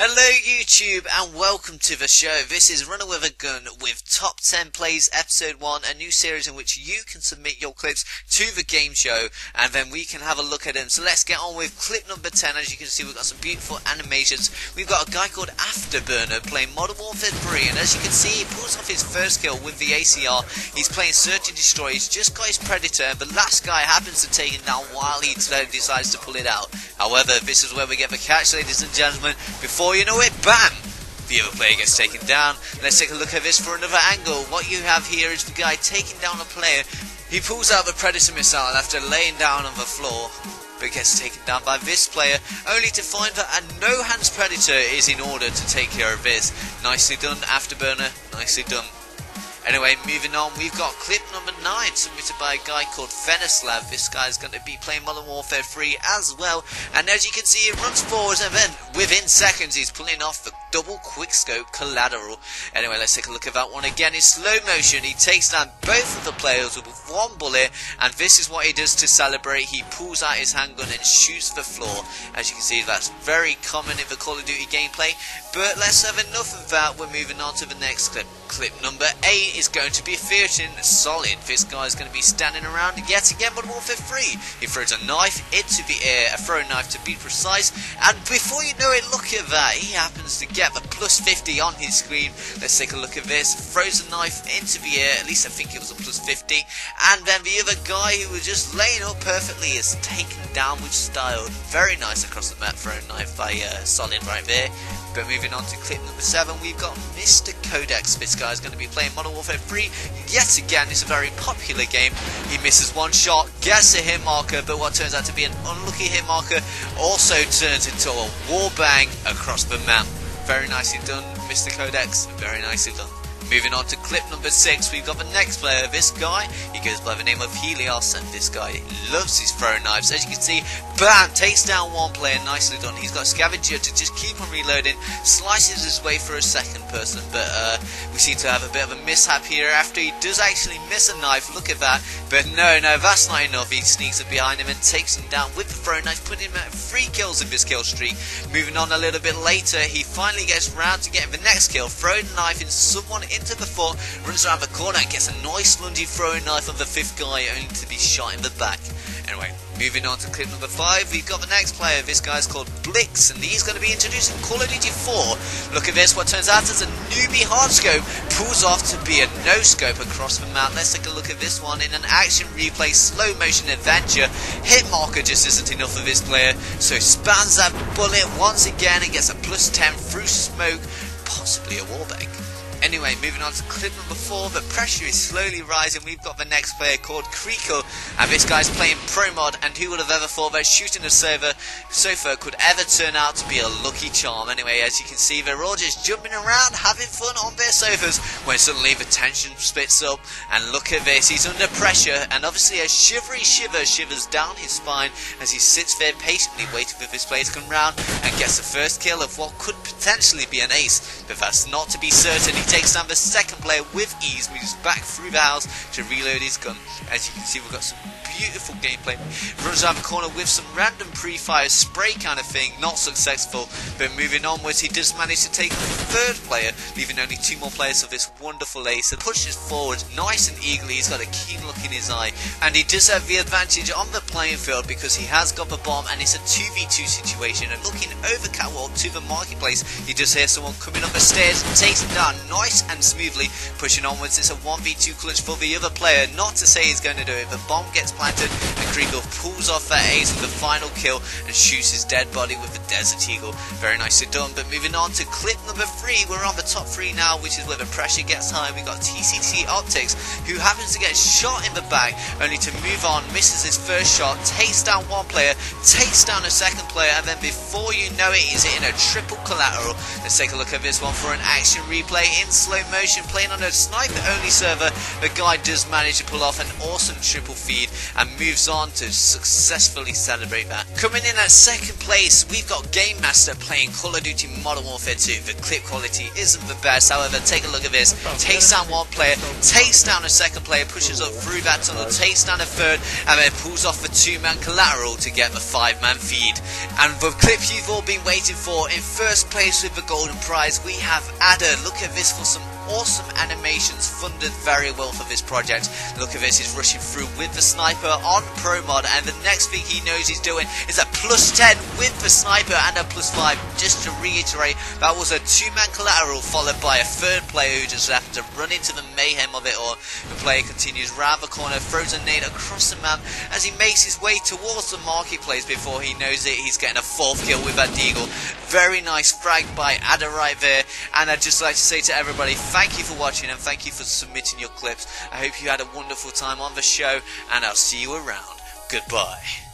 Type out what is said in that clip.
Hello YouTube and welcome to the show. This is Runner with a Gun with Top 10 Plays Episode 1, a new series in which you can submit your clips to the game show and then we can have a look at them. So let's get on with clip number 10. As you can see, we've got some beautiful animations. We've got a guy called Afterburner playing Modern Warfare 3, and as you can see, he pulls off his first kill with the ACR. He's playing Search and Destroy. He's just got his Predator, but last guy happens to take him down while he decides to pull it out. However, this is where we get the catch, ladies and gentlemen. Before you know it, BAM! The other player gets taken down. Let's take a look at this for another angle. What you have here is the guy taking down a player. He pulls out the Predator missile after laying down on the floor, but gets taken down by this player, only to find that a no-hands Predator is in order to take care of this. Nicely done, Afterburner. Nicely done. Anyway, moving on, we've got clip number 9 submitted by a guy called Fenislav. This guy's going to be playing Modern Warfare 3 as well, and as you can see, he runs forwards and then within seconds he's pulling off the double quickscope collateral. Anyway, let's take a look at that one again in slow motion. He takes down both of the players with one bullet, and this is what he does to celebrate. He pulls out his handgun and shoots the floor. As you can see, that's very common in the Call of Duty gameplay, but let's have enough of that. We're moving on to the next clip. Clip number 8 is going to be featuring Solid. This guy's going to be standing around yet again Modern Warfare 3. He throws a knife into the air, a throwing knife to be precise, and before you know it, look at that, he happens to get the plus 50 on his screen. Let's take a look at this. Throws a knife into the air, at least I think it was a plus 50, and then the other guy who was just laying up perfectly is taken down with style. Very nice across the map throwing knife by Solid right there. But moving on to clip number 7, we've got mysticcodex. This guy's going to be playing Modern Warfare 3 yet again. It's a very popular game. He misses one shot, gets a hit marker, but what turns out to be an unlucky hit marker also turns into a wall bang across the map. Very nicely done, mysticcodex. Very nicely done. Moving on to clip number 6, we've got the next player. This guy, he goes by the name of Helios, and this guy loves his throwing knives. As you can see, bam, takes down one player, nicely done. He's got a scavenger to just keep on reloading, slices his way for a second person, but we seem to have a bit of a mishap here after he does actually miss a knife. Look at that, but no, that's not enough. He sneaks up behind him and takes him down with the throwing knife, putting him at 3 kills in this kill streak. Moving on a little bit later, he finally gets round to getting the next kill, throwing a knife in someone into the foot, runs around the corner and gets a nice lungy throwing knife on the 5th guy, only to be shot in the back. Anyway, moving on to clip number 5, we've got the next player. This guy's called Blix, and he's going to be introducing Call of Duty 4. Look at this, what turns out is a newbie hardscope pulls off to be a no-scope across the map. Let's take a look at this one in an action replay, slow motion adventure. Hit marker just isn't enough for this player, so spans that bullet once again and gets a plus 10 through smoke, possibly a wallbang. Anyway, moving on to clip number 4, the pressure is slowly rising. We've got the next player called Creakle, and this guy's playing Pro Mod, and who would have ever thought that shooting a sofa could ever turn out to be a lucky charm. Anyway, as you can see, they're all just jumping around, having fun on their sofas, when suddenly the tension splits up, and look at this, he's under pressure, and obviously a shivery shiver shivers down his spine as he sits there patiently waiting for this player to come round and gets the first kill of what could potentially be an ace, but that's not to be certain. He takes down the second player with ease, moves back through the house to reload his gun. As you can see, we've got some beautiful gameplay. Runs around the corner with some random pre-fire spray kind of thing, not successful, but moving onwards, he does manage to take the 3rd player, leaving only 2 more players of this wonderful ace, and pushes forward nice and eagerly. He's got a keen look in his eye, and he does have the advantage on the playing field because he has got the bomb, and it's a 2v2 situation. And looking over catwalk to the marketplace, he does hear someone coming up the stairs and takes him down nice and smoothly. Pushing onwards, it's a 1v2 clutch for the other player. Not to say he's going to do it, the bomb gets planted and Creakle pulls off that ace with the final kill and shoots his dead body with the Desert Eagle. Very nicely done. But moving on to clip number 3, we're on the top 3 now, which is where the pressure gets high. We got TCT Optics, who happens to get shot in the back, only to move on, misses his first shot, takes down one player, takes down a second player, and then before you know it, he's hitting a triple collateral. Let's take a look at this one for an action replay in slow motion, playing on a sniper only server. The guy does manage to pull off an awesome triple feed and moves on to successfully celebrate that. Coming in at second place, we've got Gamemaster playing Call of Duty Modern Warfare 2. The clip quality isn't the best, however, take a look at this. Takes down one player, takes down a second player, pushes up through that tunnel, takes down a third, and then pulls off the 2-man collateral to get the 5-man feed. And the clip you've all been waiting for, in first place with the golden prize, we have Adder. Look at this for some awesome animations, funded very well for this project. Look at this, he's rushing through with the sniper on pro mod, and the next thing he knows he's doing is a +10 with the sniper and a +5. Just to reiterate, that was a 2-man collateral followed by a third player who just happened to run into the mayhem of it all. The player continues round the corner, throws a nade across the map as he makes his way towards the marketplace. Before he knows it, he's getting a 4th kill with that deagle. Very nice frag by Adder right there, and I'd just like to say to everybody, thank you for watching and thank you for submitting your clips. I hope you had a wonderful time on the show, and I'll see you around. Goodbye.